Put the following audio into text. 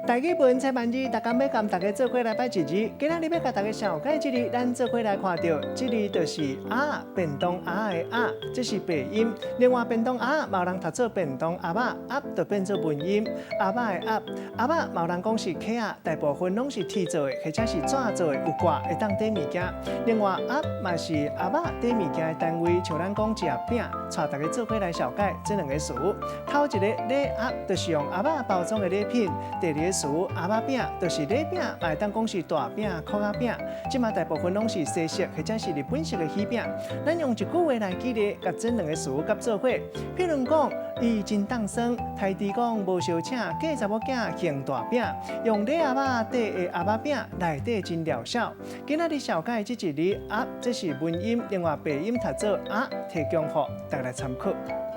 台语文千万字，大家要跟大家做伙来捌一字。今仔日要甲大家绍介这字，咱做伙来看到，这字就是鸭，便当鸭的鸭，这是白音。另外，便当鸭嘛有人读做便当鸭仔，鸭就变做文音。鸭仔的鸭，鸭仔嘛有人讲是kheh-á，大部分拢是铁做的，或者是纸做的，有挂会当底物件。另外，鸭嘛是鸭仔底物件的单位，像咱讲食饼，带大家做伙来绍介这两个词。头一个礼鸭，就是用鸭仔包装的礼品；第二个词鸭仔饼，就是礼饼，嘛会当讲是大饼、khok-á-piánn。即马大部分拢是西式或者是日本式的喜饼。咱用一句话来举例，甲这两个词佮做伙。譬如讲，伊真当酸，台词讲无烧请，嫁查某囝献大饼，用礼鸭仔底的鸭仔饼内底真liāu-siáu。今仔日绍介这一字鸭，这是文音，另外白音读做鸭，提供予大家来参考。